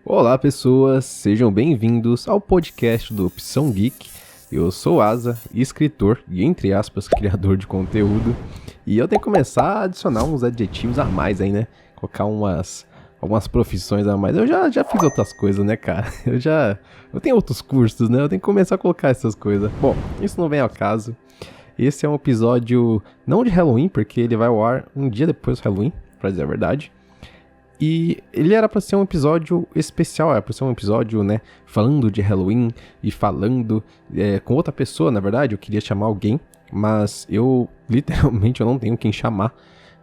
Olá pessoas, sejam bem-vindos ao podcast do Opção Geek. Eu sou Asa, escritor e, entre aspas, criador de conteúdo. E eu tenho que começar a adicionar uns adjetivos a mais aí, né? Colocar algumas profissões a mais. Eu já fiz outras coisas, né, cara? Eu tenho outros cursos, né? Eu tenho que começar a colocar essas coisas. Bom, isso não vem ao caso. Esse é um episódio não de Halloween, porque ele vai ao ar um dia depois do Halloween, pra dizer a verdade. E ele era pra ser um episódio especial, era pra ser um episódio, né, falando de Halloween e falando com outra pessoa, na verdade, eu queria chamar alguém, mas literalmente, eu não tenho quem chamar.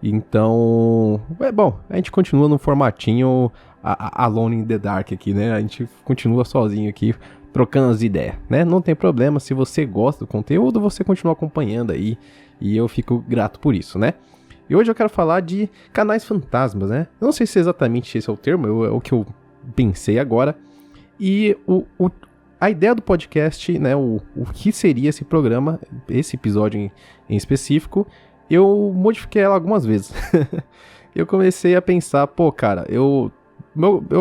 Então, bom, a gente continua no formatinho Alone in the Dark aqui, né, a gente continua sozinho aqui, trocando as ideias, né, não tem problema, se você gosta do conteúdo, você continua acompanhando aí, e eu fico grato por isso, né. E hoje eu quero falar de canais fantasmas, né? Eu não sei se exatamente esse é o termo, é o que eu pensei agora. E a ideia do podcast, né? O que seria esse programa, esse episódio em específico, eu modifiquei ela algumas vezes. Eu comecei a pensar, pô, cara, eu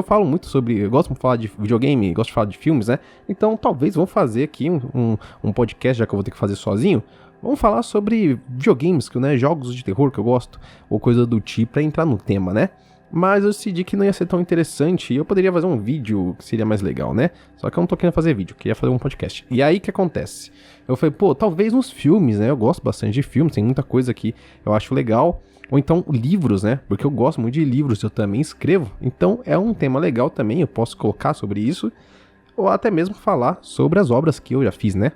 falo muito sobre, eu gosto de falar de videogame, gosto de falar de filmes, né? Então talvez vou fazer aqui um podcast, já que eu vou ter que fazer sozinho. Vamos falar sobre videogames, né, jogos de terror que eu gosto, ou coisa do tipo, pra entrar no tema, né? Mas eu decidi que não ia ser tão interessante e eu poderia fazer um vídeo que seria mais legal, né? Só que eu não tô querendo fazer vídeo, eu queria fazer um podcast. E aí o que acontece? Eu falei, pô, talvez nos filmes, né? Eu gosto bastante de filmes, tem muita coisa que eu acho legal. Ou então livros, né? Porque eu gosto muito de livros, eu também escrevo. Então é um tema legal também, eu posso colocar sobre isso. Ou até mesmo falar sobre as obras que eu já fiz, né?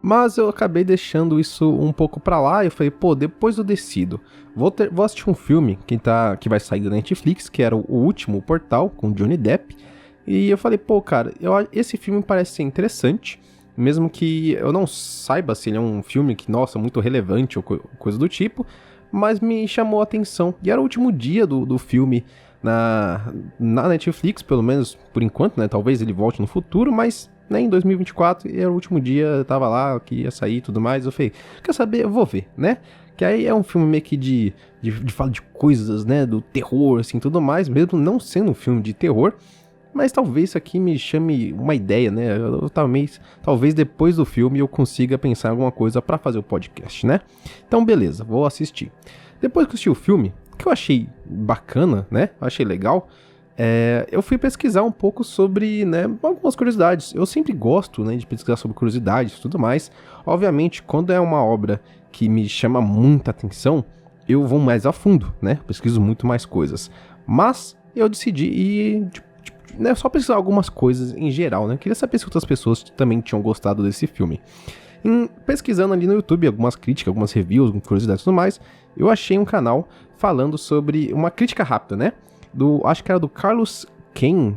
Mas eu acabei deixando isso um pouco pra lá e eu falei, pô, depois eu decido. Vou assistir um filme que vai sair da Netflix, que era o Último Portal, com Johnny Depp. E eu falei, pô, cara, esse filme parece ser interessante, mesmo que eu não saiba se ele é um filme que, nossa, muito relevante ou coisa do tipo, mas me chamou a atenção. E era o último dia do filme na Netflix, pelo menos por enquanto, né? Talvez ele volte no futuro, mas... né, em 2024, era o último dia, eu tava lá, que ia sair e tudo mais, eu falei, quer saber, eu vou ver, né? Que aí é um filme meio que de falar de coisas, né, do terror, assim, tudo mais, mesmo não sendo um filme de terror, mas talvez isso aqui me chame uma ideia, né? Talvez depois do filme eu consiga pensar em alguma coisa pra fazer o podcast, né? Então, beleza, vou assistir. Depois que eu assisti o filme, que eu achei bacana, né? Eu achei legal. Eu fui pesquisar um pouco sobre, né, algumas curiosidades. Eu sempre gosto, né, de pesquisar sobre curiosidades e tudo mais. Obviamente, quando é uma obra que me chama muita atenção, eu vou mais a fundo, né, pesquiso muito mais coisas. Mas eu decidi ir, né, só pesquisar algumas coisas em geral, né. Queria saber se outras pessoas também tinham gostado desse filme. Pesquisando ali no YouTube algumas críticas, algumas reviews, curiosidades e tudo mais, eu achei um canal falando sobre uma crítica rápida, né. Acho que era do Carlos Shin.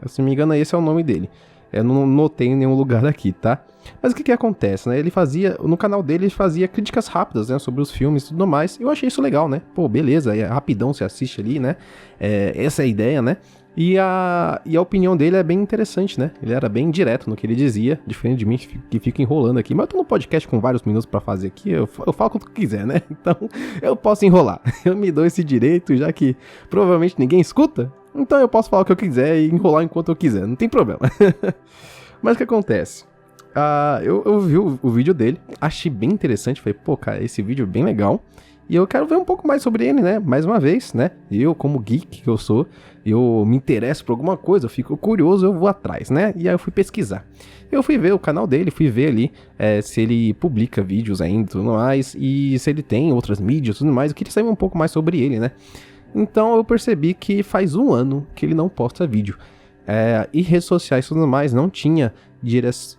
Se não me engano, esse é o nome dele. Eu não notei em nenhum lugar aqui, tá? Mas o que acontece, né? No canal dele, ele fazia críticas rápidas, né? Sobre os filmes e tudo mais. Eu achei isso legal, né? Pô, beleza, rapidão você assiste ali, né? Essa é a ideia, né? E a opinião dele é bem interessante, né? Ele era bem direto no que ele dizia, diferente de mim que fica enrolando aqui. Mas eu tô no podcast com vários minutos pra fazer aqui, eu falo quanto quiser, né? Então eu posso enrolar. Eu me dou esse direito, já que provavelmente ninguém escuta. Então eu posso falar o que eu quiser e enrolar enquanto eu quiser, não tem problema. Mas o que acontece? Eu vi o vídeo dele, achei bem interessante, falei, pô, cara, esse vídeo é bem legal. E eu quero ver um pouco mais sobre ele, né? Mais uma vez, né? Eu, como geek que eu sou, eu me interesso por alguma coisa, eu fico curioso, eu vou atrás, né? E aí eu fui pesquisar. Eu fui ver o canal dele, fui ver ali se ele publica vídeos ainda e tudo mais, e se ele tem outras mídias e tudo mais. Eu queria saber um pouco mais sobre ele, né? Então eu percebi que faz 1 ano que ele não posta vídeo. E redes sociais e tudo mais não tinha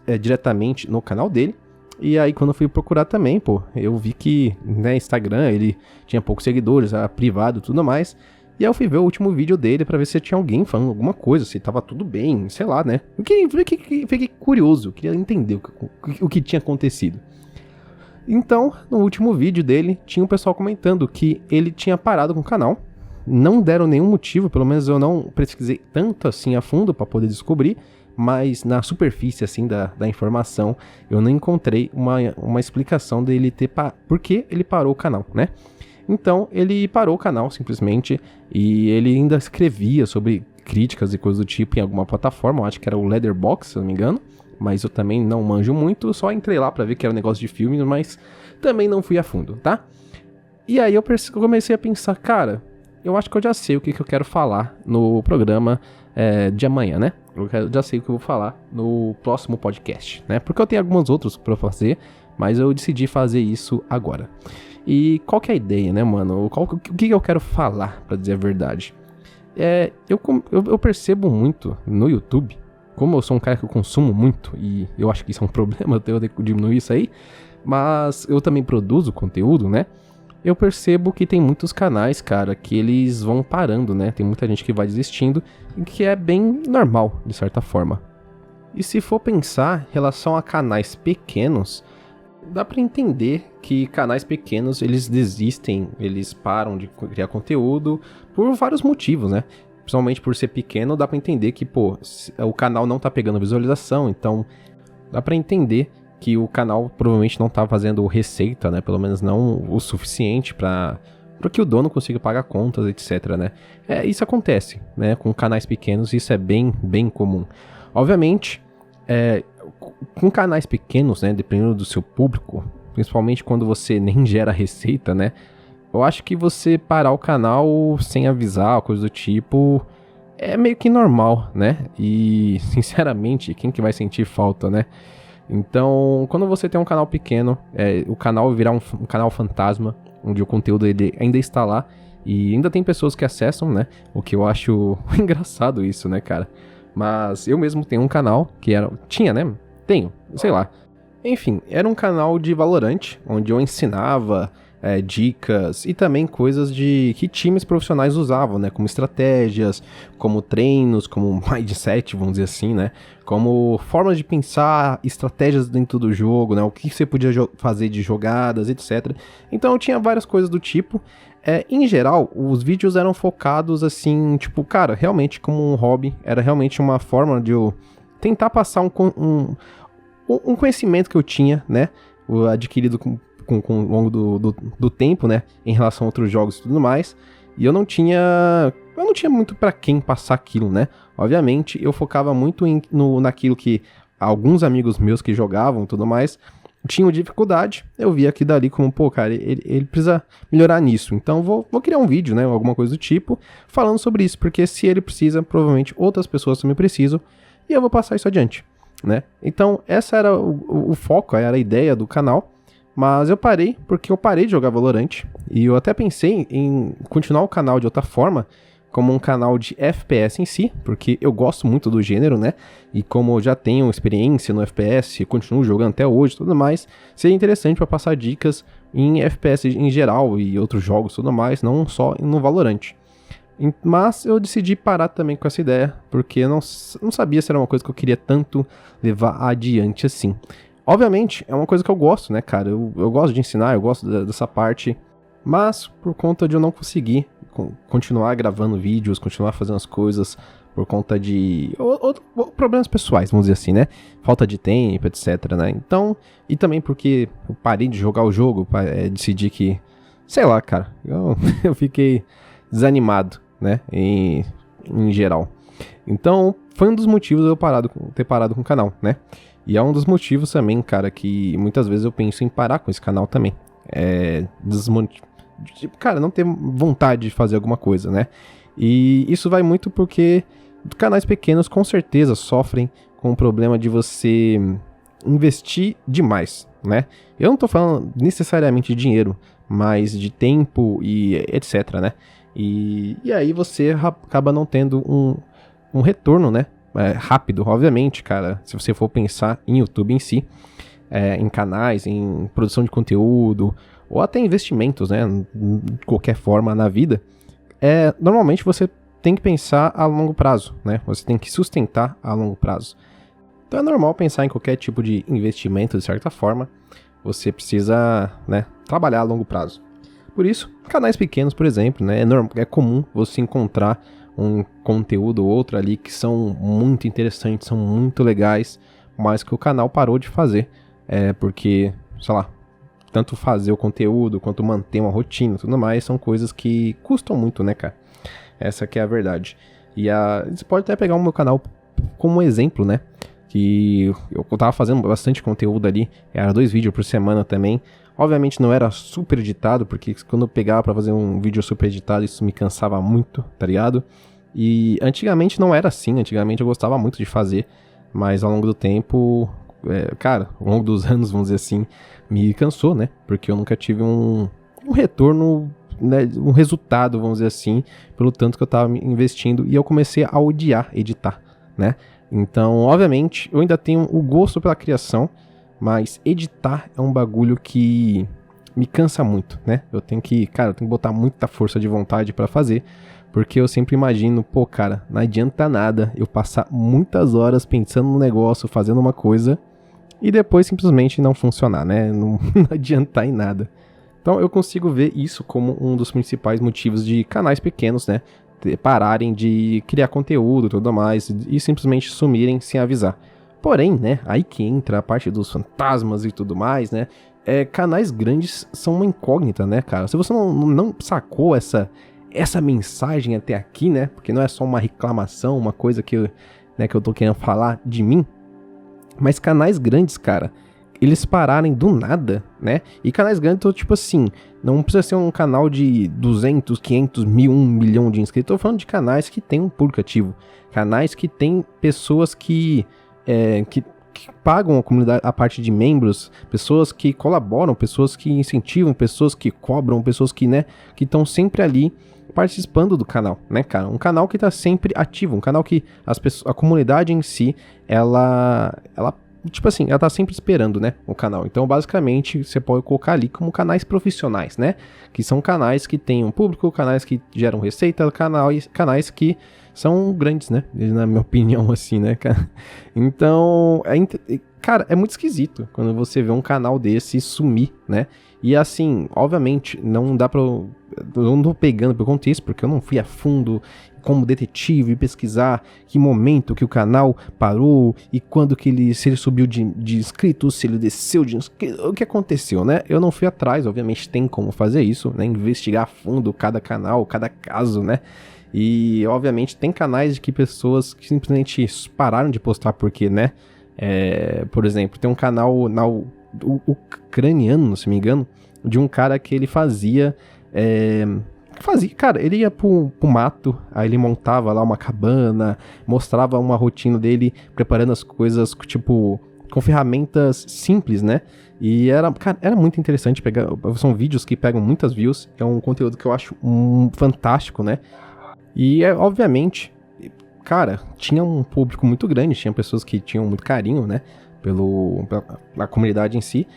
diretamente no canal dele. E aí quando eu fui procurar também, pô, eu vi que, né, Instagram, ele tinha poucos seguidores, era privado e tudo mais. E aí eu fui ver o último vídeo dele pra ver se tinha alguém falando alguma coisa, se tava tudo bem, sei lá, né. Fiquei curioso, queria entender o que tinha acontecido. Então, no último vídeo dele, tinha um pessoal comentando que ele tinha parado com o canal. Não deram nenhum motivo, pelo menos eu não pesquisei tanto assim a fundo pra poder descobrir. Mas na superfície, assim, da informação, eu não encontrei uma explicação dele por que ele parou o canal, né? Então ele parou o canal simplesmente e ele ainda escrevia sobre críticas e coisas do tipo em alguma plataforma, eu acho que era o Letterboxd, se eu não me engano, mas eu também não manjo muito, só entrei lá pra ver que era um negócio de filmes, mas também não fui a fundo, tá? E aí eu comecei a pensar, cara, eu acho que eu já sei o que eu quero falar no programa de amanhã, né? Eu já sei o que eu vou falar no próximo podcast, né? Porque eu tenho alguns outros pra fazer, mas eu decidi fazer isso agora. E qual que é a ideia, né, mano? O que eu quero falar, pra dizer a verdade? Eu percebo muito no YouTube, como eu sou um cara que eu consumo muito, e eu acho que isso é um problema, eu tenho que diminuir isso aí, mas eu também produzo conteúdo, né? Eu percebo que tem muitos canais, cara, que eles vão parando, né? Tem muita gente que vai desistindo, que é bem normal, de certa forma. E se for pensar em relação a canais pequenos, dá pra entender que canais pequenos, eles desistem, eles param de criar conteúdo por vários motivos, né? Principalmente por ser pequeno, dá pra entender que, pô, o canal não tá pegando visualização, então dá pra entender que o canal provavelmente não tá fazendo receita, né? Pelo menos não o suficiente para que o dono consiga pagar contas, etc, né? Isso acontece, né? Com canais pequenos, isso é bem comum. Obviamente, com canais pequenos, né? Dependendo do seu público, principalmente quando você nem gera receita, né? Eu acho que você parar o canal sem avisar, coisa do tipo, é meio que normal, né? E, sinceramente, quem que vai sentir falta, né? Então, quando você tem um canal pequeno, o canal virar um canal fantasma, onde o conteúdo ele ainda está lá, e ainda tem pessoas que acessam, né? O que eu acho engraçado isso, né, cara? Mas eu mesmo tenho um canal que tinha, né? Tenho, sei lá. Enfim, era um canal de Valorant, onde eu ensinava dicas e também coisas que times profissionais usavam, né? Como estratégias, como treinos, como mindset, vamos dizer assim, né? Como formas de pensar, estratégias dentro do jogo, né? O que você podia fazer de jogadas, etc. Então eu tinha várias coisas do tipo. Em geral, os vídeos eram focados assim, tipo, cara, realmente como um hobby. Era realmente uma forma de eu tentar passar um conhecimento que eu tinha, né? Adquirido com ao longo do tempo, né? Em relação a outros jogos e tudo mais. E eu não tinha muito pra quem passar aquilo, né? Obviamente, eu focava muito naquilo que alguns amigos meus que jogavam e tudo mais tinham dificuldade. Eu via aqui dali como, pô, cara, ele precisa melhorar nisso. Então, vou criar um vídeo, né? Alguma coisa do tipo, falando sobre isso. Porque se ele precisa, provavelmente outras pessoas também precisam. E eu vou passar isso adiante, né? Então, essa era o foco, era a ideia do canal. Mas eu parei, porque eu parei de jogar Valorant, e eu até pensei em continuar o canal de outra forma, como um canal de FPS em si, porque eu gosto muito do gênero, né? E como eu já tenho experiência no FPS, continuo jogando até hoje e tudo mais, seria interessante para passar dicas em FPS em geral e outros jogos e tudo mais, não só no Valorant. Mas eu decidi parar também com essa ideia, porque eu não sabia se era uma coisa que eu queria tanto levar adiante assim. Obviamente, é uma coisa que eu gosto, né, cara? Eu gosto de ensinar, eu gosto dessa parte. Mas, por conta de eu não conseguir continuar gravando vídeos, continuar fazendo as coisas, por conta de problemas pessoais, vamos dizer assim, né? Falta de tempo, etc, né? Então, e também porque eu parei de jogar o jogo, decidi que, sei lá, cara, eu fiquei desanimado, né? Em geral. Então, foi um dos motivos de eu ter parado com o canal, né? E é um dos motivos também, cara, que muitas vezes eu penso em parar com esse canal também. Cara, não ter vontade de fazer alguma coisa, né? E isso vai muito porque canais pequenos com certeza sofrem com o problema de você investir demais, né? Eu não tô falando necessariamente de dinheiro, mas de tempo e etc, né? E aí você acaba não tendo um retorno, né? Rápido, obviamente, cara, se você for pensar em YouTube em si, em canais, em produção de conteúdo, ou até investimentos, né, de qualquer forma na vida, normalmente você tem que pensar a longo prazo, né, você tem que sustentar a longo prazo. Então é normal pensar em qualquer tipo de investimento, de certa forma, você precisa, né, trabalhar a longo prazo. Por isso, canais pequenos, por exemplo, né, é comum você encontrar um conteúdo ou outro ali que são muito interessantes, são muito legais, mas que o canal parou de fazer, porque, sei lá, tanto fazer o conteúdo, quanto manter uma rotina e tudo mais, são coisas que custam muito, né, cara? Essa que é a verdade. E você pode até pegar o meu canal como exemplo, né? Que eu tava fazendo bastante conteúdo ali, era 2 vídeos por semana também. Obviamente não era super editado, porque quando eu pegava pra fazer um vídeo super editado, isso me cansava muito, tá ligado? E antigamente não era assim, antigamente eu gostava muito de fazer, mas ao longo do tempo, cara, ao longo dos anos, vamos dizer assim, me cansou, né? Porque eu nunca tive um retorno, né, um resultado, vamos dizer assim, pelo tanto que eu tava investindo, e eu comecei a odiar editar, né? Então, obviamente, eu ainda tenho o gosto pela criação, mas editar é um bagulho que me cansa muito, né? Eu tenho que botar muita força de vontade pra fazer, porque eu sempre imagino, pô, cara, não adianta nada eu passar muitas horas pensando no negócio, fazendo uma coisa, e depois simplesmente não funcionar, né? Não adiantar em nada. Então eu consigo ver isso como um dos principais motivos de canais pequenos, né, pararem de criar conteúdo e tudo mais, e simplesmente sumirem sem avisar. Porém, né, aí que entra a parte dos fantasmas e tudo mais, né, canais grandes são uma incógnita, né, cara? Se você não sacou essa mensagem até aqui, né, porque não é só uma reclamação, uma coisa que eu tô querendo falar de mim, mas canais grandes, cara, eles pararem do nada, né? E canais grandes, então, tipo assim, não precisa ser um canal de 200, 500 mil, 1 milhão de inscritos. Tô falando de canais que tem um público ativo. Canais que tem pessoas que pagam a comunidade, a parte de membros, pessoas que colaboram, pessoas que incentivam, pessoas que cobram, pessoas que, né, que estão sempre ali participando do canal, né, cara? Um canal que tá sempre ativo, um canal que a comunidade em si, ela tipo assim, ela tá sempre esperando, né, o canal. Então, basicamente, você pode colocar ali como canais profissionais, né? Que são canais que têm um público, canais que geram receita, canais que são grandes, né? Na minha opinião, assim, né, cara? Então, cara, é muito esquisito quando você vê um canal desse sumir, né? E assim, obviamente, não dá pra... Eu não tô pegando pelo contexto, porque eu não fui a fundo como detetive pesquisar que momento que o canal parou e quando que se ele subiu de inscritos, se ele desceu de inscritos, o que aconteceu, né? Eu não fui atrás, obviamente tem como fazer isso, né? Investigar a fundo cada canal, cada caso, né? E obviamente tem canais de que pessoas que simplesmente pararam de postar porque, né? Por exemplo, tem um canal ucraniano, se não me engano, de um cara que ele fazia, cara, ele ia pro mato, aí ele montava lá uma cabana, mostrava uma rotina dele, preparando as coisas, tipo, com ferramentas simples, né? E era muito interessante são vídeos que pegam muitas views, é um conteúdo que eu acho fantástico, né? E, obviamente, cara, tinha um público muito grande, tinha pessoas que tinham muito carinho, né, pela comunidade em si,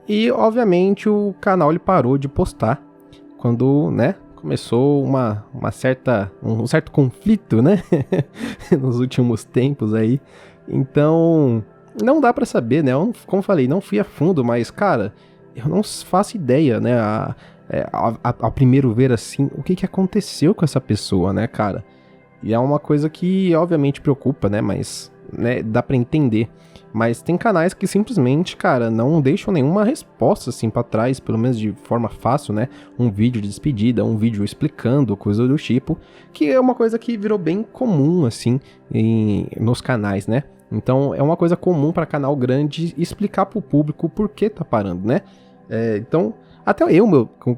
e, obviamente, o canal ele parou de postar quando, né, começou um certo conflito, né, nos últimos tempos aí. Então, não dá pra saber, né, como eu falei, não fui a fundo, mas, cara, eu não faço ideia, né, ao primeiro ver assim, o que aconteceu com essa pessoa, né, cara? E é uma coisa que, obviamente, preocupa, né, mas, né, dá pra entender. Mas tem canais que simplesmente, cara, não deixam nenhuma resposta, assim, pra trás, pelo menos de forma fácil, né? Um vídeo de despedida, um vídeo explicando, coisa do tipo, que é uma coisa que virou bem comum, assim, nos canais, né? Então, é uma coisa comum pra canal grande explicar pro público por que tá parando, né? Então, até eu, com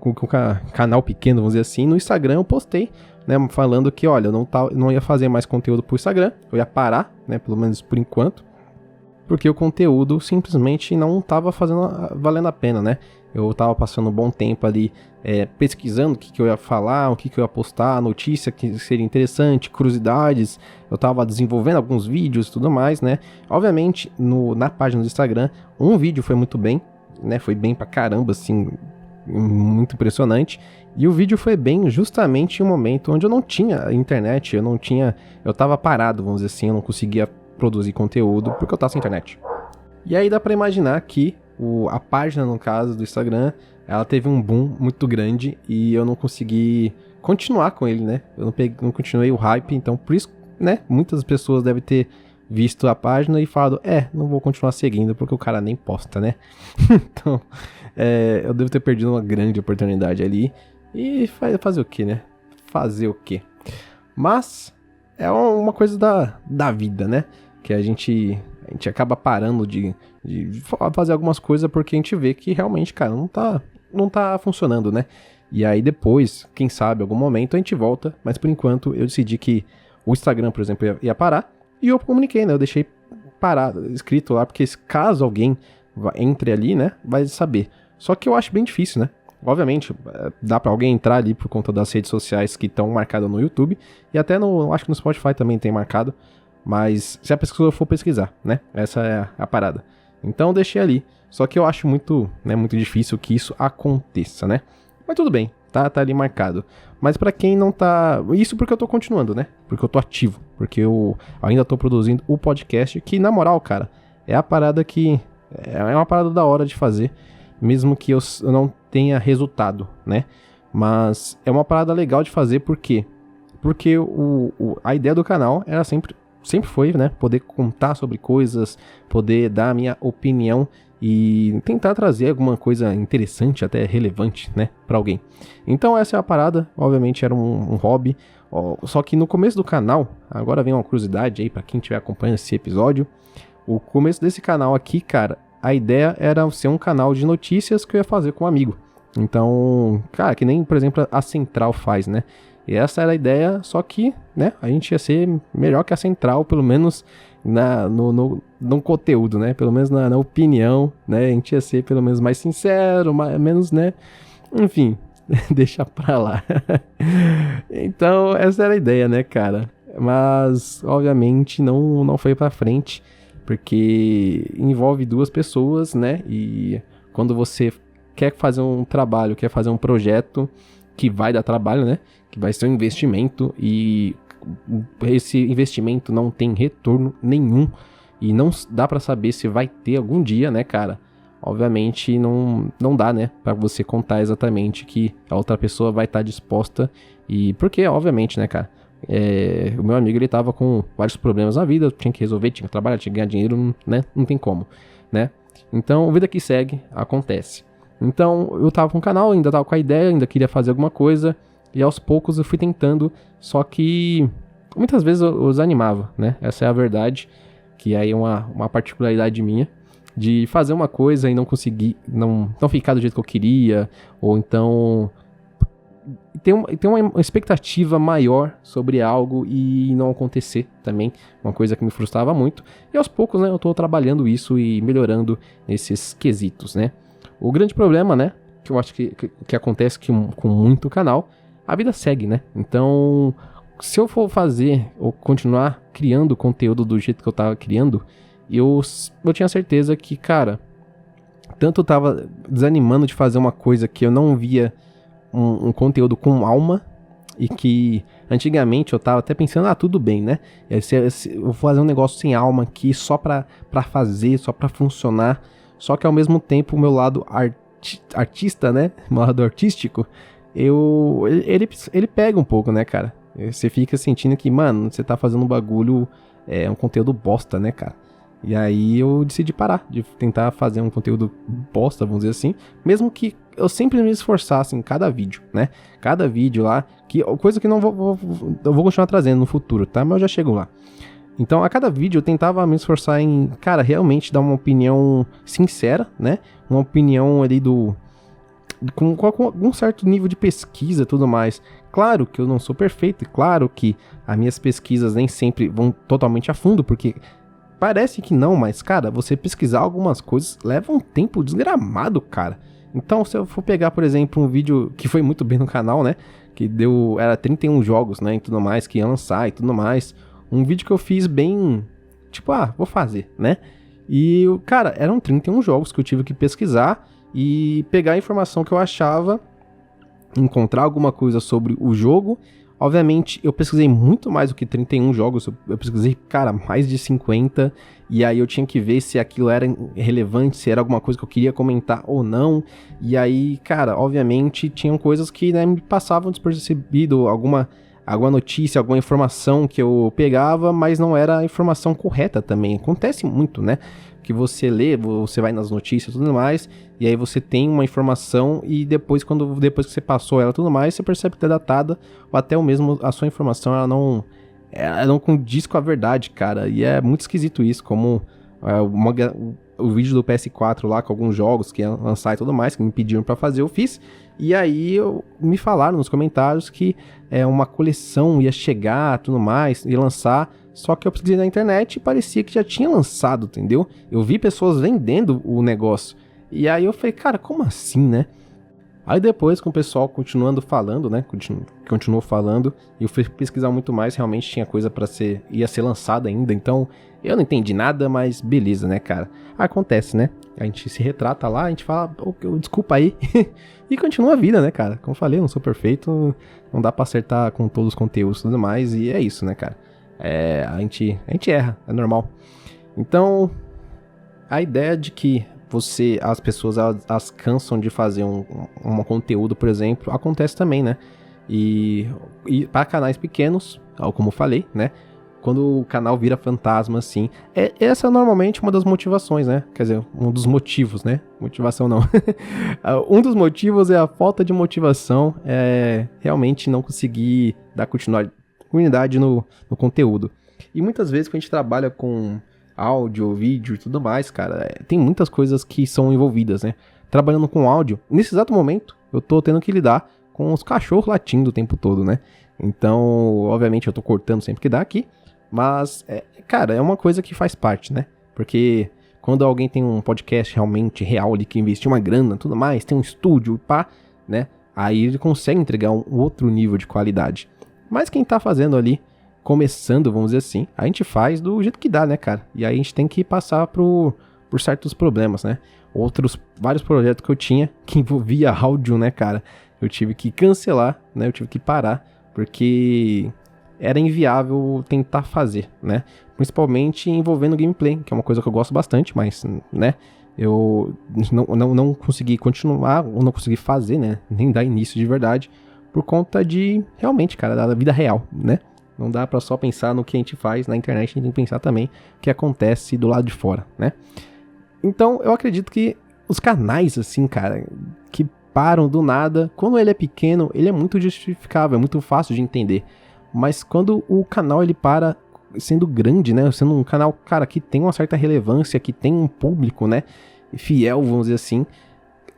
canal pequeno, vamos dizer assim, no Instagram eu postei, né, falando que, olha, eu não ia fazer mais conteúdo pro Instagram, eu ia parar, né, pelo menos por enquanto, porque o conteúdo simplesmente não tava valendo a pena, né? Eu tava passando um bom tempo ali pesquisando o que eu ia falar, o que eu ia postar, notícia que seria interessante, curiosidades. Eu tava desenvolvendo alguns vídeos e tudo mais, né? Obviamente, na página do Instagram, um vídeo foi muito bem, né? Foi bem pra caramba, assim, muito impressionante. E o vídeo foi bem justamente em um momento onde eu não tinha internet, eu tava parado, vamos dizer assim, eu não conseguia produzir conteúdo porque eu tava sem internet. E aí dá pra imaginar que a página, no caso do Instagram, ela teve um boom muito grande e eu não consegui continuar com ele, né? Eu não continuei o hype, então por isso, né, muitas pessoas devem ter visto a página e falado, não vou continuar seguindo porque o cara nem posta, né? Então, eu devo ter perdido uma grande oportunidade ali. E fazer o quê, né? Fazer o quê? Mas é uma coisa da vida, né? Que a gente acaba parando de fazer algumas coisas porque a gente vê que realmente, cara, não tá funcionando, né? E aí depois, quem sabe, em algum momento a gente volta, mas por enquanto eu decidi que o Instagram, por exemplo, ia parar, e eu comuniquei, né? Eu deixei parado, escrito lá, porque caso alguém entre ali, né, vai saber. Só que eu acho bem difícil, né? Obviamente, dá pra alguém entrar ali por conta das redes sociais que estão marcadas no YouTube, e até acho que no Spotify também tem marcado, mas se a pessoa for pesquisar, né? Essa é a parada. Então eu deixei ali. Só que eu acho muito difícil que isso aconteça, né? Mas tudo bem, tá ali marcado. Mas pra quem não tá... Isso porque eu tô continuando, né? Porque eu tô ativo. Porque eu ainda tô produzindo o podcast, que na moral, cara, é a parada que... É uma parada da hora de fazer, mesmo que eu não tenha resultado, né? Mas é uma parada legal de fazer, por quê? Porque a ideia do canal era sempre foi, né? Poder contar sobre coisas, poder dar a minha opinião e tentar trazer alguma coisa interessante, até relevante, né, pra alguém. Então essa é a parada, obviamente era um hobby, só que no começo do canal, agora vem uma curiosidade aí pra quem estiver acompanhando esse episódio, o começo desse canal aqui, cara, a ideia era ser um canal de notícias que eu ia fazer com um amigo. Então, cara, que nem, por exemplo, a Central faz, né? E essa era a ideia, só que, né, a gente ia ser melhor que a Central, pelo menos no conteúdo, né? Pelo menos na opinião, né? A gente ia ser pelo menos mais sincero, menos, né? Enfim, deixa pra lá. Então, essa era a ideia, né, cara? Mas, obviamente, não foi pra frente, porque envolve duas pessoas, né? E quando você quer fazer um trabalho, quer fazer um projeto que vai dar trabalho, né? Que vai ser um investimento e esse investimento não tem retorno nenhum e não dá pra saber se vai ter algum dia, né, cara? Obviamente não dá, né, pra você contar exatamente que a outra pessoa vai estar disposta e porque, obviamente, né, cara, o meu amigo, ele tava com vários problemas na vida, tinha que resolver, tinha que trabalhar, tinha que ganhar dinheiro, né, não tem como, né? Então, vida que segue, acontece. Então, eu tava com o canal, ainda tava com a ideia, ainda queria fazer alguma coisa. E aos poucos eu fui tentando, só que muitas vezes eu desanimava, né? Essa é a verdade, que aí é uma particularidade minha, de fazer uma coisa e não conseguir, não ficar do jeito que eu queria, ou então ter uma expectativa maior sobre algo e não acontecer também, uma coisa que me frustrava muito. E aos poucos, né, eu tô trabalhando isso e melhorando esses quesitos, né? O grande problema, né, que eu acho que acontece com muito canal, a vida segue, né? Então, se eu for fazer ou continuar criando conteúdo do jeito que eu tava criando, eu tinha certeza que, cara, tanto eu tava desanimando de fazer uma coisa que eu não via um conteúdo com alma, e que antigamente eu tava até pensando, tudo bem, né? Eu vou fazer um negócio sem alma aqui, só pra fazer, só pra funcionar, só que ao mesmo tempo o meu lado artista, né? Meu lado artístico, ele pega um pouco, né, cara? Você fica sentindo que, mano, você tá fazendo um bagulho, um conteúdo bosta, né, cara? E aí eu decidi parar de tentar fazer um conteúdo bosta, vamos dizer assim, mesmo que eu sempre me esforçasse em cada vídeo, né? Cada vídeo lá, coisa que eu vou continuar trazendo no futuro, tá? Mas eu já chego lá. Então, a cada vídeo eu tentava me esforçar em, cara, realmente dar uma opinião sincera, né? Uma opinião ali com um certo nível de pesquisa e tudo mais. Claro que eu não sou perfeito, e claro que as minhas pesquisas nem sempre vão totalmente a fundo, porque parece que não, mas, cara, você pesquisar algumas coisas leva um tempo desgramado, cara. Então, se eu for pegar, por exemplo, um vídeo que foi muito bem no canal, né? Que era 31 jogos, né? E tudo mais, que ia lançar e tudo mais. Um vídeo que eu fiz bem, tipo, vou fazer, né? E, cara, eram 31 jogos que eu tive que pesquisar e pegar a informação que eu achava, encontrar alguma coisa sobre o jogo. Obviamente, eu pesquisei muito mais do que 31 jogos, eu pesquisei, cara, mais de 50, e aí eu tinha que ver se aquilo era relevante, se era alguma coisa que eu queria comentar ou não, e aí, cara, obviamente, tinham coisas que, né, me passavam despercebido, alguma notícia, alguma informação que eu pegava, mas não era a informação correta também. Acontece muito, né? Que você lê, você vai nas notícias e tudo mais, e aí você tem uma informação e depois que você passou ela e tudo mais, você percebe que tá datada, ou até mesmo a sua informação, ela não condiz com a verdade, cara. E é muito esquisito isso, como o vídeo do PS4 lá, com alguns jogos que iam lançar e tudo mais, que me pediram pra fazer, eu fiz. E aí me falaram nos comentários que uma coleção ia chegar, tudo mais, ia lançar. Só que eu pesquisei na internet e parecia que já tinha lançado, entendeu? Eu vi pessoas vendendo o negócio. E aí eu falei, cara, como assim, né? Aí depois, com o pessoal continuando falando, né? Continuou falando, e eu fui pesquisar muito mais, realmente tinha coisa ia ser lançada ainda, então eu não entendi nada, mas beleza, né, cara? Acontece, né? A gente se retrata lá, a gente fala, desculpa aí, e continua a vida, né, cara? Como eu falei, eu não sou perfeito, não dá pra acertar com todos os conteúdos e tudo mais, e é isso, né, cara? A gente erra, é normal. Então, a ideia de que as pessoas elas cansam de fazer um conteúdo, por exemplo, acontece também, né? E para canais pequenos, como eu falei, né? Quando o canal vira fantasma, assim, essa é normalmente uma das motivações, né? Quer dizer, um dos motivos, né? Motivação não. Um dos motivos é a falta de motivação, realmente não conseguir dar continuidade no conteúdo. E muitas vezes quando a gente trabalha com áudio, vídeo e tudo mais, cara, tem muitas coisas que são envolvidas, né? Trabalhando com áudio, nesse exato momento, eu tô tendo que lidar com os cachorros latindo o tempo todo, né? Então, obviamente, eu tô cortando sempre que dá aqui, mas, cara, é uma coisa que faz parte, né? Porque quando alguém tem um podcast realmente real ali, que investiu uma grana e tudo mais, tem um estúdio e pá, né? Aí ele consegue entregar um outro nível de qualidade. Mas quem tá fazendo ali, começando, vamos dizer assim, a gente faz do jeito que dá, né, cara? E aí a gente tem que passar por certos problemas, né? Vários projetos que eu tinha que envolvia áudio, né, cara? Eu tive que cancelar, né? Eu tive que parar, porque era inviável tentar fazer, né? Principalmente envolvendo gameplay, que é uma coisa que eu gosto bastante, mas, né? Eu não consegui continuar, ou não consegui fazer, né? Nem dar início de verdade, por conta de, realmente, cara, da vida real, né? Não dá pra só pensar no que a gente faz na internet, a gente tem que pensar também o que acontece do lado de fora, né? Então, eu acredito que os canais, assim, cara, que param do nada, quando ele é pequeno, ele é muito justificável, é muito fácil de entender. Mas quando o canal, ele para sendo grande, né? Sendo um canal, cara, que tem uma certa relevância, que tem um público, né? Fiel, vamos dizer assim.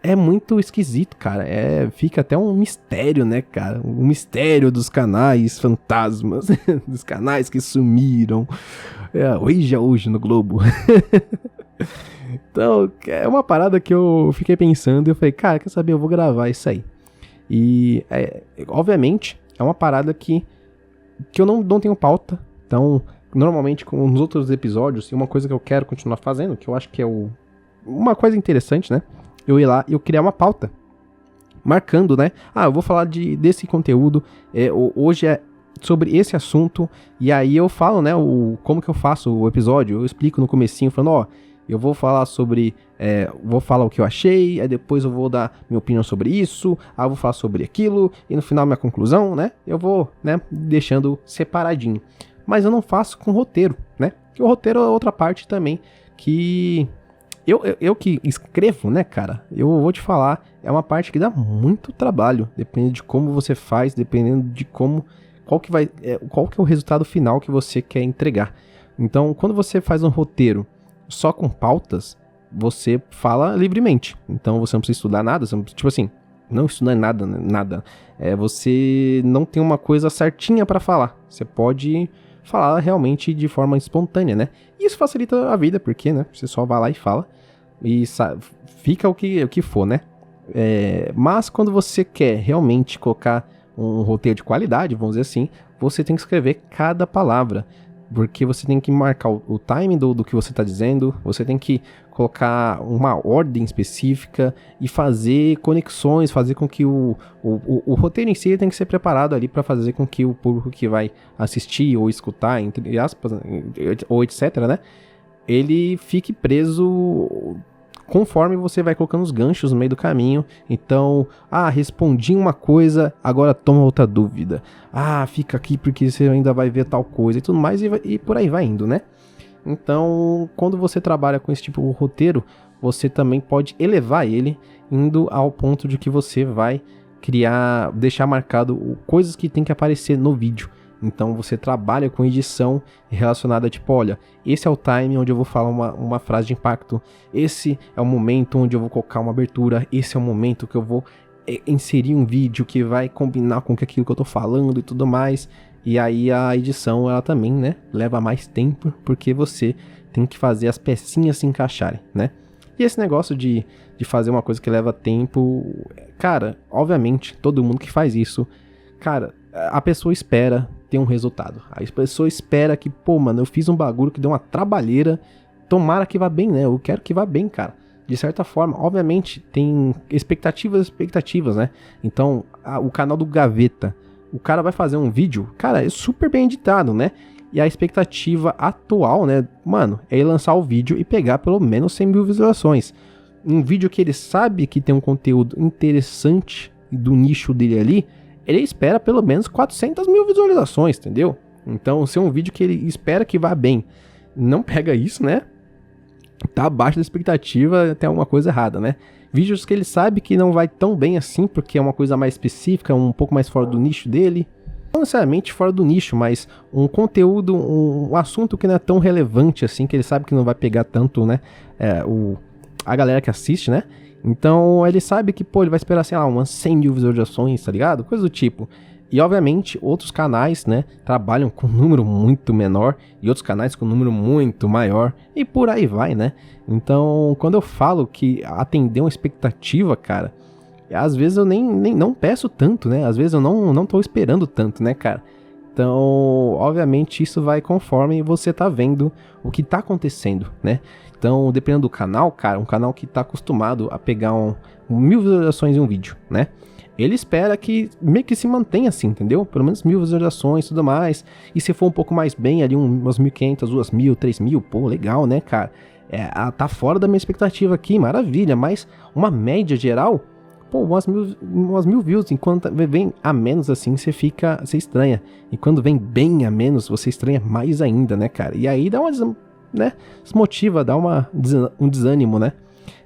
É muito esquisito, cara. Fica até um mistério, né, cara? Um mistério dos canais fantasmas. Dos canais que sumiram. Hoje no Globo. Então, é uma parada que eu fiquei pensando e eu falei, cara, quer saber? Eu vou gravar isso aí. E, obviamente, é uma parada que eu não tenho pauta. Então, normalmente, como nos outros episódios, uma coisa que eu quero continuar fazendo, que eu acho que é uma coisa interessante, né? Eu ir lá e eu criar uma pauta, marcando, né? Eu vou falar desse conteúdo, hoje é sobre esse assunto, e aí eu falo, né, como que eu faço o episódio, eu explico no comecinho, falando, eu vou falar vou falar o que eu achei, aí depois eu vou dar minha opinião sobre isso, eu vou falar sobre aquilo, e no final minha conclusão, né, eu vou, né, deixando separadinho. Mas eu não faço com roteiro, né, porque o roteiro é outra parte também, que eu que escrevo, né, cara, eu vou te falar, é uma parte que dá muito trabalho, dependendo de como você faz, dependendo de qual que é o resultado final que você quer entregar. Então, quando você faz um roteiro só com pautas, você fala livremente. Então, você não precisa estudar nada, tipo assim, não estudar nada. Você não tem uma coisa certinha pra falar. Você pode falar realmente de forma espontânea, né? E isso facilita a vida, porque, né, você só vai lá e fala, e fica o que for, né? Mas quando você quer realmente colocar um roteiro de qualidade, vamos dizer assim, você tem que escrever cada palavra, porque você tem que marcar o timing do que você está dizendo, você tem que colocar uma ordem específica e fazer conexões, fazer com que o roteiro em si tem que ser preparado ali para fazer com que o público que vai assistir ou escutar, entre aspas, ou etc, né, ele fique preso conforme você vai colocando os ganchos no meio do caminho. Então, respondi uma coisa, agora toma outra dúvida. Fica aqui porque você ainda vai ver tal coisa e tudo mais, e por aí vai indo, né? Então, quando você trabalha com esse tipo de roteiro, você também pode elevar ele, indo ao ponto de que você vai deixar marcado coisas que tem que aparecer no vídeo. Então você trabalha com edição relacionada tipo, olha, esse é o time onde eu vou falar uma frase de impacto, esse é o momento onde eu vou colocar uma abertura, esse é o momento que eu vou inserir um vídeo que vai combinar com aquilo que eu tô falando e tudo mais. E aí a edição, ela também, né, leva mais tempo, porque você tem que fazer as pecinhas se encaixarem, né? E esse negócio de fazer uma coisa que leva tempo, cara, obviamente, todo mundo que faz isso, cara, a pessoa espera ter um resultado. A pessoa espera que, mano, eu fiz um bagulho que deu uma trabalheira, tomara que vá bem, né? Eu quero que vá bem, cara. De certa forma, obviamente, tem expectativas, né? Então, o canal do Gaveta, o cara vai fazer um vídeo, cara, é super bem editado, né? E a expectativa atual, né, mano, é ele lançar o vídeo e pegar pelo menos 100 mil visualizações. Um vídeo que ele sabe que tem um conteúdo interessante do nicho dele ali, ele espera pelo menos 400 mil visualizações, entendeu? Então, se é um vídeo que ele espera que vá bem, não pega isso, né? Tá abaixo da expectativa, tem alguma coisa errada, né? Vídeos que ele sabe que não vai tão bem assim, porque é uma coisa mais específica, um pouco mais fora do nicho dele. Não necessariamente fora do nicho, mas um conteúdo, um assunto que não é tão relevante assim, que ele sabe que não vai pegar tanto, né, a galera que assiste, né? Então ele sabe que, ele vai esperar, sei lá, umas 100 mil visualizações, tá ligado? Coisa do tipo. E obviamente outros canais, né, trabalham com um número muito menor e outros canais com um número muito maior e por aí vai, né? Então quando eu falo que atender uma expectativa, cara, às vezes eu nem não peço tanto, né? Às vezes eu não tô esperando tanto, né, cara? Então, obviamente, isso vai conforme você tá vendo o que tá acontecendo, né? Então, dependendo do canal, cara, um canal que tá acostumado a pegar 1000 visualizações em um vídeo, né? Ele espera que meio que se mantenha assim, entendeu? Pelo menos 1000 visualizações e tudo mais. E se for um pouco mais bem, ali umas 1500, 2000, 3000, legal, né, cara? Tá fora da minha expectativa aqui, maravilha. Mas uma média geral, umas mil views, enquanto vem a menos assim, você estranha. E quando vem bem a menos, você estranha mais ainda, né, cara? E aí dá desmotiva, dá um desânimo, né?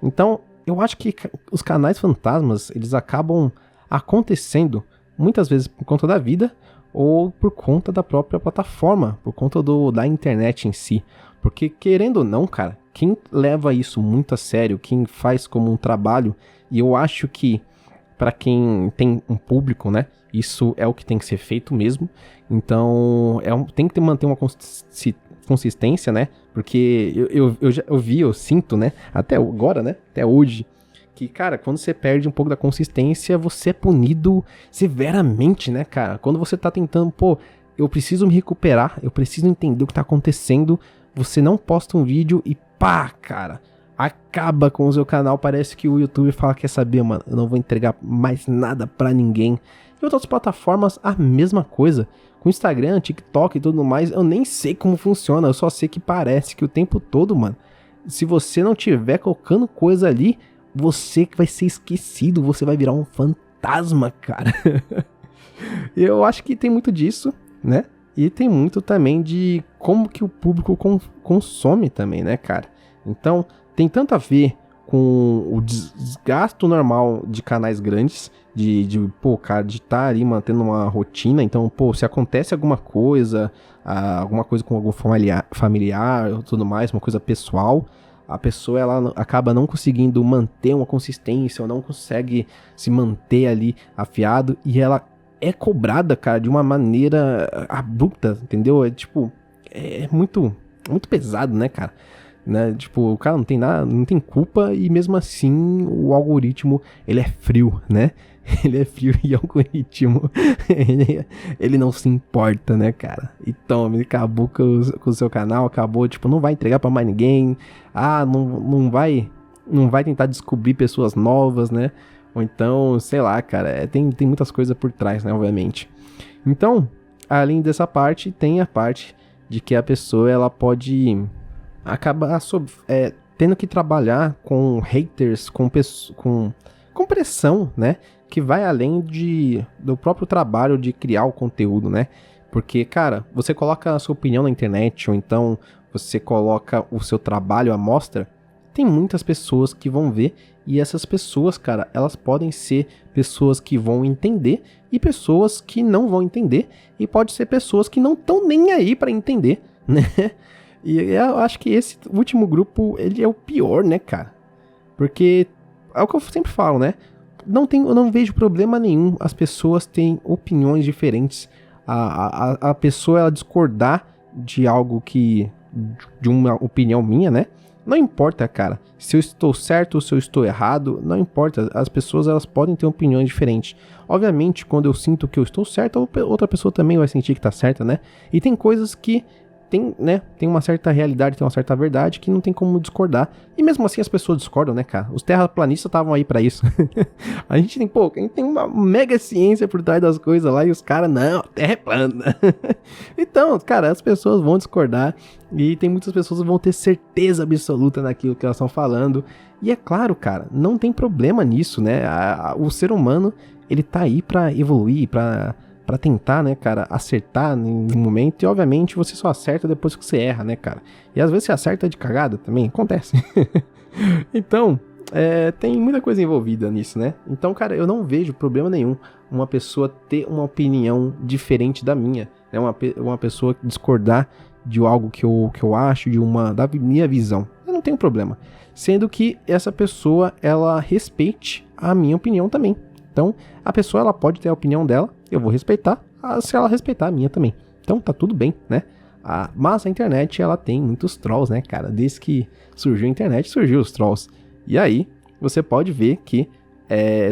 Então, eu acho que os canais fantasmas, eles acabam acontecendo muitas vezes por conta da vida ou por conta da própria plataforma, por conta da internet em si. Porque, querendo ou não, cara, quem leva isso muito a sério, quem faz como um trabalho, e eu acho que para quem tem um público, né, isso é o que tem que ser feito mesmo. Então, tem que manter uma consistência, né, porque eu sinto, né, até agora, né, até hoje, que, cara, quando você perde um pouco da consistência, você é punido severamente, né, cara. Quando você tá tentando, eu preciso me recuperar, eu preciso entender o que tá acontecendo, você não posta um vídeo e pá, cara, acaba com o seu canal. Parece que o YouTube fala, quer saber, mano, eu não vou entregar mais nada pra ninguém. E outras plataformas, a mesma coisa. Com Instagram, TikTok e tudo mais, eu nem sei como funciona, eu só sei que parece que o tempo todo, mano, se você não tiver colocando coisa ali, você vai ser esquecido, você vai virar um fantasma, cara. Eu acho que tem muito disso, né? E tem muito também de como que o público consome também, né, cara? Então, tem tanto a ver com o desgasto normal de canais grandes, cara, de estar ali mantendo uma rotina. Então, se acontece alguma coisa com algum familiar ou tudo mais, uma coisa pessoal, a pessoa ela acaba não conseguindo manter uma consistência, ou não consegue se manter ali afiado, e ela é cobrada, cara, de uma maneira abrupta, entendeu? É muito, muito pesado, né, cara? Né? Tipo, o cara não tem nada, não tem culpa, e mesmo assim o algoritmo, ele é frio, né? Ele é frio e o algoritmo, ele não se importa, né, cara? Então, ele acabou com o seu canal, acabou, não vai entregar pra mais ninguém, não vai tentar descobrir pessoas novas, né? Ou então, sei lá, cara, tem muitas coisas por trás, né, obviamente. Então, além dessa parte, tem a parte de que a pessoa, ela pode acabar tendo que trabalhar com haters, com pressão, né? Que vai além do próprio trabalho de criar o conteúdo, né? Porque, cara, você coloca a sua opinião na internet, ou então você coloca o seu trabalho à mostra, tem muitas pessoas que vão ver, e essas pessoas, cara, elas podem ser pessoas que vão entender e pessoas que não vão entender, e pode ser pessoas que não estão nem aí pra entender, né? E eu acho que esse último grupo, ele é o pior, né, cara? Porque é o que eu sempre falo, né? Eu não vejo problema nenhum as pessoas têm opiniões diferentes. A pessoa ela discordar de algo de uma opinião minha, né? Não importa, cara. Se eu estou certo ou se eu estou errado, não importa. As pessoas elas podem ter opiniões diferentes. Obviamente, quando eu sinto que eu estou certo, outra pessoa também vai sentir que está certa, né? E tem coisas que tem uma certa realidade, tem uma certa verdade que não tem como discordar. E mesmo assim as pessoas discordam, né, cara? Os terraplanistas estavam aí pra isso. a gente tem uma mega ciência por trás das coisas lá e os caras, não, a terra é plana. Então, cara, as pessoas vão discordar e tem muitas pessoas que vão ter certeza absoluta naquilo que elas estão falando. E é claro, cara, não tem problema nisso, né? O ser humano, ele tá aí pra evoluir, pra tentar, né, cara, acertar em um momento, e obviamente você só acerta depois que você erra, né, cara. E às vezes você acerta de cagada também, acontece. Então, tem muita coisa envolvida nisso, né. Então, cara, eu não vejo problema nenhum uma pessoa ter uma opinião diferente da minha, né, uma pessoa discordar de algo que eu acho, da minha visão. Eu não tenho problema. Sendo que essa pessoa, ela respeite a minha opinião também. Então, a pessoa ela pode ter a opinião dela, eu vou respeitar, se ela respeitar a minha também. Então, tá tudo bem, né? Mas a internet, ela tem muitos trolls, né, cara? Desde que surgiu a internet, surgiu os trolls. E aí, você pode ver que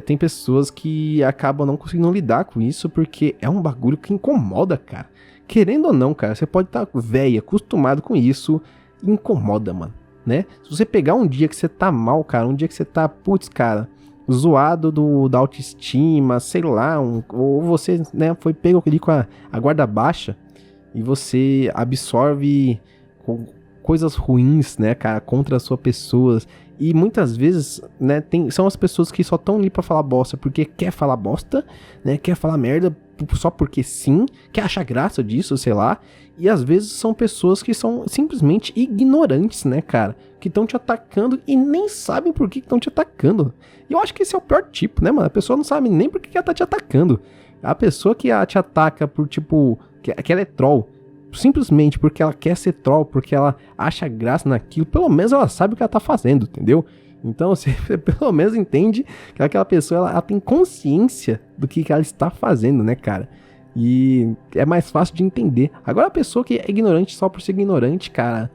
tem pessoas que acabam não conseguindo lidar com isso, porque é um bagulho que incomoda, cara. Querendo ou não, cara, você pode estar velho, acostumado com isso, e incomoda, mano, né? Se você pegar um dia que você tá mal, cara, um dia que você tá, putz, cara, zoado da autoestima, sei lá, ou você, né, foi pego ali com a guarda baixa e você absorve coisas ruins, né, cara, contra a sua pessoa. E muitas vezes, né, são as pessoas que só estão ali pra falar bosta porque quer falar bosta, né, quer falar merda só porque sim, quer achar graça disso, sei lá. E às vezes são pessoas que são simplesmente ignorantes, né, cara, que estão te atacando e nem sabem por que estão te atacando. E eu acho que esse é o pior tipo, né, mano? A pessoa não sabe nem por que ela tá te atacando. A pessoa que te ataca por, tipo, que ela é troll, simplesmente porque ela quer ser troll, porque ela acha graça naquilo, pelo menos ela sabe o que ela tá fazendo, entendeu? Então você pelo menos entende que aquela pessoa, ela tem consciência do que ela está fazendo, né, cara? E é mais fácil de entender. Agora a pessoa que é ignorante só por ser ignorante, cara,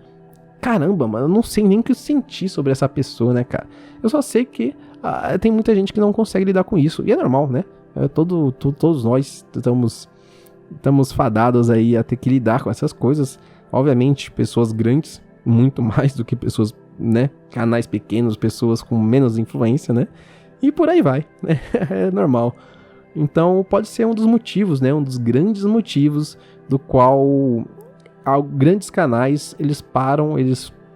caramba, mano, eu não sei nem o que sentir sobre essa pessoa, né, cara? Eu só sei que tem muita gente que não consegue lidar com isso, e é normal, né? Todos nós estamos fadados aí a ter que lidar com essas coisas. Obviamente, pessoas grandes, muito mais do que pessoas, né, canais pequenos, pessoas com menos influência, né? E por aí vai, né? É normal. Então, pode ser um dos motivos, né? Um dos grandes motivos do qual grandes canais, eles param,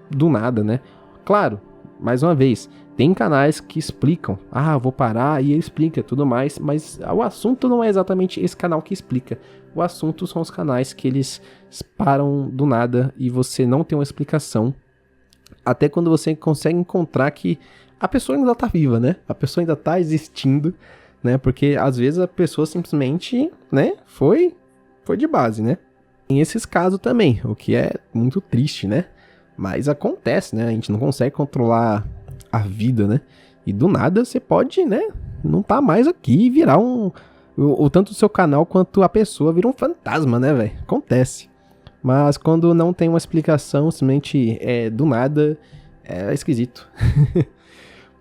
do nada, né? Claro, mais uma vez, tem canais que explicam, vou parar, e ele explica tudo mais, mas o assunto não é exatamente esse canal que explica. O assunto são os canais que eles param do nada e você não tem uma explicação, até quando você consegue encontrar que a pessoa ainda tá viva, né? A pessoa ainda tá existindo, né? Porque às vezes a pessoa simplesmente, né, foi de base, né? Tem esses casos também, o que é muito triste, né? Mas acontece, né? A gente não consegue controlar a vida, né? E do nada você pode, né, não tá mais aqui e virar tanto o seu canal quanto a pessoa vira um fantasma, né, velho? Acontece. Mas quando não tem uma explicação, simplesmente do nada, é esquisito.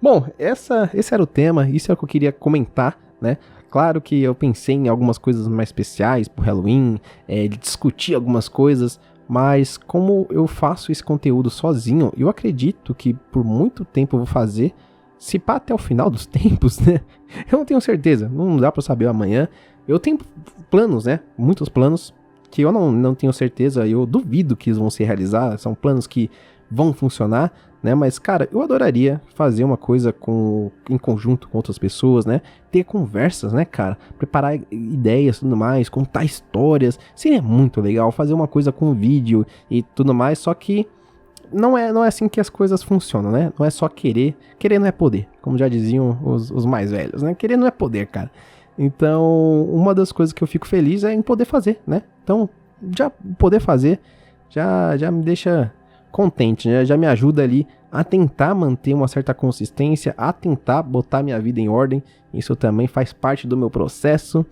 Bom, esse era o tema, isso é o que eu queria comentar, né? Claro que eu pensei em algumas coisas mais especiais pro Halloween, de discutir algumas coisas, mas como eu faço esse conteúdo sozinho, eu acredito que por muito tempo eu vou fazer, se pá até o final dos tempos, né? Eu não tenho certeza, não dá pra saber amanhã. Eu tenho planos, né? Muitos planos que eu não tenho certeza, eu duvido que eles vão se realizar. São planos que vão funcionar, né? Mas, cara, eu adoraria fazer uma coisa em conjunto com outras pessoas, né? Ter conversas, né, cara? Preparar ideias e tudo mais, contar histórias. Seria muito legal fazer uma coisa com vídeo e tudo mais, só que não é assim que as coisas funcionam, né? Não é só querer. Querer não é poder, como já diziam os mais velhos, né? Querer não é poder, cara. Então, uma das coisas que eu fico feliz é em poder fazer, né? Então, já poder fazer já me deixa contente, né? Já me ajuda ali a tentar manter uma certa consistência, a tentar botar minha vida em ordem. Isso também faz parte do meu processo.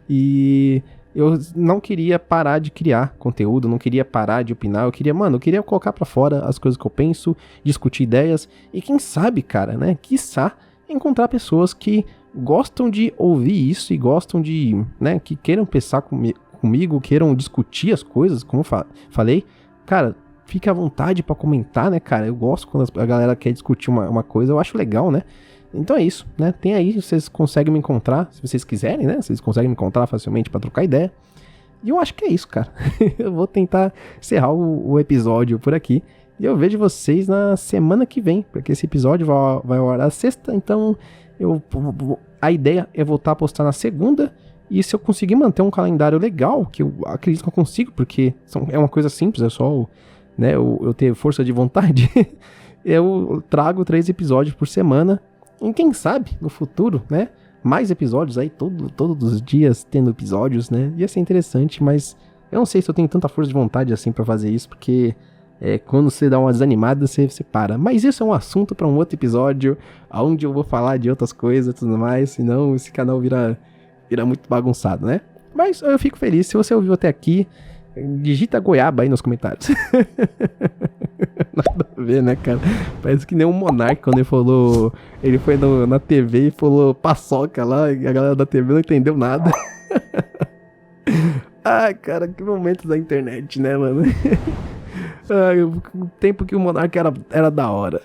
E eu não queria parar de criar conteúdo, não queria parar de opinar. Eu queria colocar pra fora as coisas que eu penso, discutir ideias. E quem sabe, cara, né? Quiçá encontrar pessoas que gostam de ouvir isso e gostam de, né, que queiram pensar comigo, queiram discutir as coisas, como eu falei. Cara, fique à vontade pra comentar, né, cara? Eu gosto quando a galera quer discutir uma coisa, eu acho legal, né? Então é isso, né? Tem aí, vocês conseguem me encontrar, se vocês quiserem, né? Vocês conseguem me encontrar facilmente pra trocar ideia. E eu acho que é isso, cara. Eu vou tentar encerrar o episódio por aqui. E eu vejo vocês na semana que vem, porque esse episódio vai ao ar na sexta, então a ideia é voltar a postar na segunda. E se eu conseguir manter um calendário legal, que eu acredito que eu consigo, porque é uma coisa simples, é só né, eu ter força de vontade, eu trago 3 episódios por semana. E quem sabe, no futuro, né, mais episódios aí, todos os dias tendo episódios, né, ia ser interessante, mas eu não sei se eu tenho tanta força de vontade assim pra fazer isso, porque quando você dá uma desanimada, você para. Mas isso é um assunto pra um outro episódio, onde eu vou falar de outras coisas e tudo mais, senão esse canal vira muito bagunçado, né? Mas eu fico feliz, se você ouviu até aqui, digita goiaba aí nos comentários. Nada a ver, né, cara? Parece que nem um monarca quando ele foi na TV e falou paçoca lá, e a galera da TV não entendeu nada. Ai, cara, que momentos da internet, né, mano? O tempo que o monarca era da hora.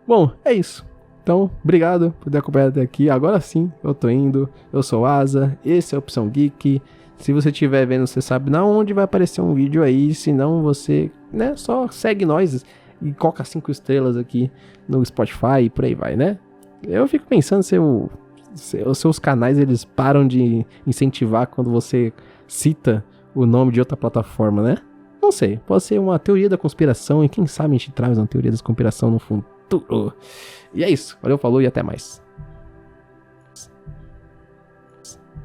Bom, é isso. Então, obrigado por ter acompanhado até aqui. Agora sim, eu tô indo. Eu sou o Asa, esse é a Opção Geek. Se você estiver vendo, você sabe na onde vai aparecer um vídeo aí. Se não, você, né, só segue nós e coloca 5 estrelas aqui no Spotify e por aí vai, né? Eu fico pensando se os seus canais, eles param de incentivar quando você cita o nome de outra plataforma, né? Não sei, pode ser uma teoria da conspiração e quem sabe a gente traz uma teoria da conspiração no futuro. E é isso, valeu, falou e até mais.